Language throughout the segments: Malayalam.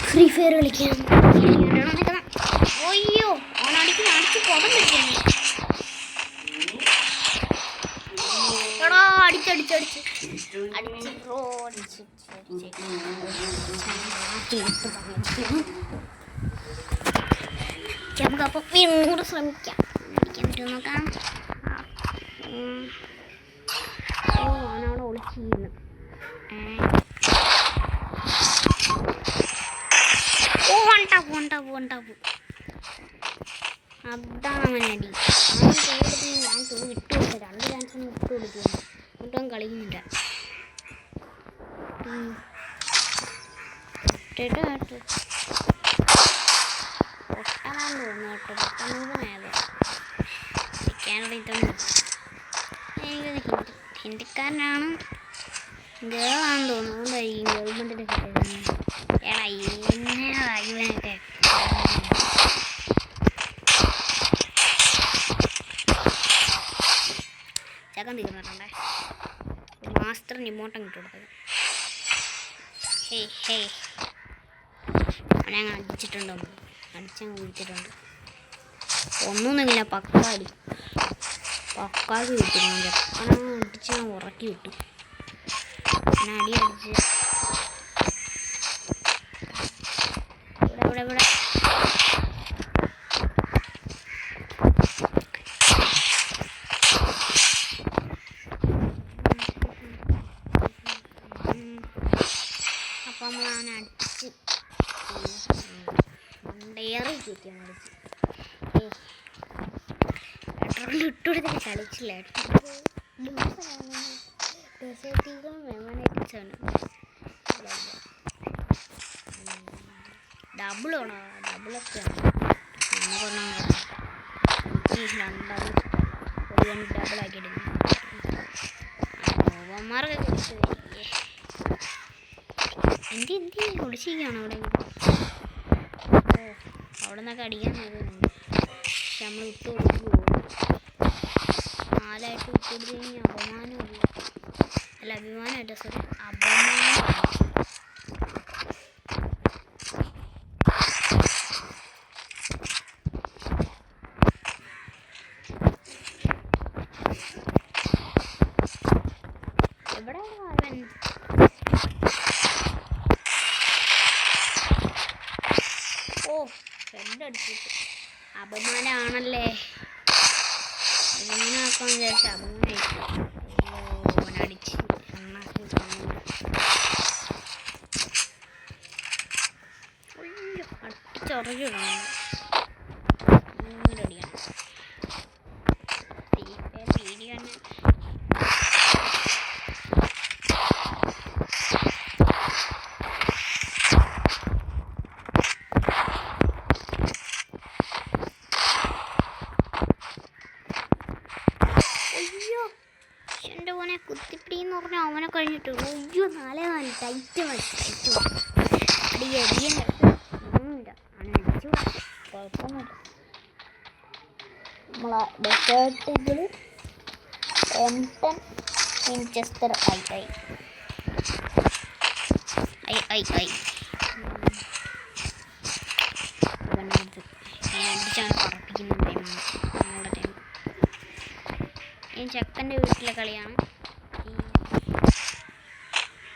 ഫ്രീ ഫയർ കളിക്കാം. അയ്യോ ഓനടിച്ച് അടിച്ച് കൊടം പിടിക്കാണ്. എടാ അടിച്ചടിച്ചടിച്ച് അടിച്ച് ബ്രോ അടിച്ച് നമുക്കപ്പോൾ വീണ്ടും ശ്രമിക്കാം. അടിക്കാൻ പറ്റുമോ നോക്കാം. ഓനവിടെ ഒളിച്ചിരുന്നു. ഉണ്ടാവും അതാണ് അവനെ അടി. ഞാൻ വിട്ടു കൊടുത്തത് 2 ചാൻസ് വിട്ടു കൊടുക്കുന്നു. ഒട്ടും കളിക്കുന്നില്ല. പൊട്ടനാന്ന് തോന്നുന്നു കേട്ടോ. പൊട്ടനൂപമേതോ ിക്കാനുള്ള ഇതൊന്നും എനിക്കത് ഹിന്ദിക്കാരനാണ്. ഗേളാണെന്ന് തോന്നുന്നു. അതുകൊണ്ടായിരിക്കും ഗവൺമെൻറ്റിൻ്റെ കിട്ടിയത്. എടാ എന്നതാ ഇവനൊക്കെ ചക്കൻ തീർന്നിട്ടുണ്ടേ. മാസ്റ്ററിന് ഇമോട്ടം കിട്ടി കൊടുത്തത്. അവനങ്ങ് അടിച്ചിട്ടുണ്ടോ? അടിച്ചങ്ങ് വിളിച്ചിട്ടുണ്ട്. ഒന്നൊന്നുമില്ല പക്കാടി കിട്ടുന്നുണ്ട്. അവനങ്ങ് അടിച്ച് ഞാൻ ഉറക്കി വിട്ടു. പിന്നെ അടി അടിച്ച് ഇവിടെ അപ്പം നമ്മൾ അവനെ അടിച്ച് മണ്ടേറി കയറ്റിയാണ് അടിച്ച്. ഇട്ടുകൊടുത്തിട്ട് കളിച്ചില്ല. ഡെസേർട്ടീകളും മെമനേറ്റിക്സാണ്. ഡബിളാണോ? ഡബിളൊക്കെയാണ്. നമുക്കൊന്നും രണ്ടാമത് ഒരു ഡബിളാക്കിയിടുന്നു. ഓവന്മാർക്ക് കുടിച്ചത് എന്ത് കുടിച്ചിരിക്കുകയാണ് അവിടെ. അവിടെ നിന്നൊക്കെ അടിക്കാൻ നോക്കുന്നുണ്ട്. പക്ഷെ നമ്മൾ വിട്ടു കൊടുത്ത് പോകും. 4 ആയിട്ട് വിട്ടു കൊടുത്ത് കഴിഞ്ഞാൽ അപമാനമില്ല. അല്ല അഭിമാനമല്ല, സോറി അപമാനം. എവിടെ അവൻ? ഹെഡടിച്ചിട്ട് അപമാനമാണല്ലേ. അപമാനമാക്കാൻ വിചാരിച്ച അപമാനമായിട്ട് ഓനടിച്ച് അടിച്ചുറക്കിടണം. അടിയാണ് വീഡിയോ തന്നെ. എൻ്റെ മോനെ കുത്തിപ്പിടിയെന്ന് പറഞ്ഞാൽ അവനെ കഴിഞ്ഞിട്ട് 4-4 ടൈറ്റ് ടൈറ്റ് അടിയടിയുണ്ട്. ഒന്നുമില്ല അവനെ അടിച്ചു കുഴപ്പമൊന്നുമില്ല. നമ്മളെ ഡെസേർട്ടിൽ M10 വിൻചെസ്റ്റർ ഐ അടിച്ചാണ് പറപ്പിക്കുന്നത്. ഞങ്ങളുടെ ടൈം ഈ ചെക്കൻ്റെ വീട്ടിലെ കളിയാണ്.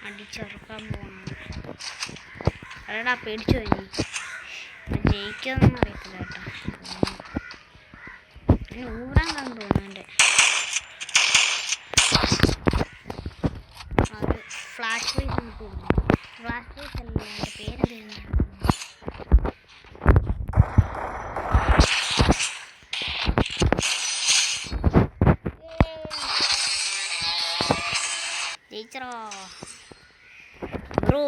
അടിച്ചെറുക്കാൻ പോകുന്നത്. അതെടാ പേടിച്ചു പോയി. ജയിക്കുമെന്നൊന്നും അറിയത്തില്ല കേട്ടോ. അതിന് ഊടാൻ കണ്ടു തോന്നുന്നു. എൻ്റെ അത് ഫ്ലാഷ് ബേസ് എന്ന് തോന്നുന്നു. ഫ്ലാഷ് ബേസ് അല്ല, എൻ്റെ പേരെന്തായിരുന്നു? ജയിച്ചോ ബ്രോ.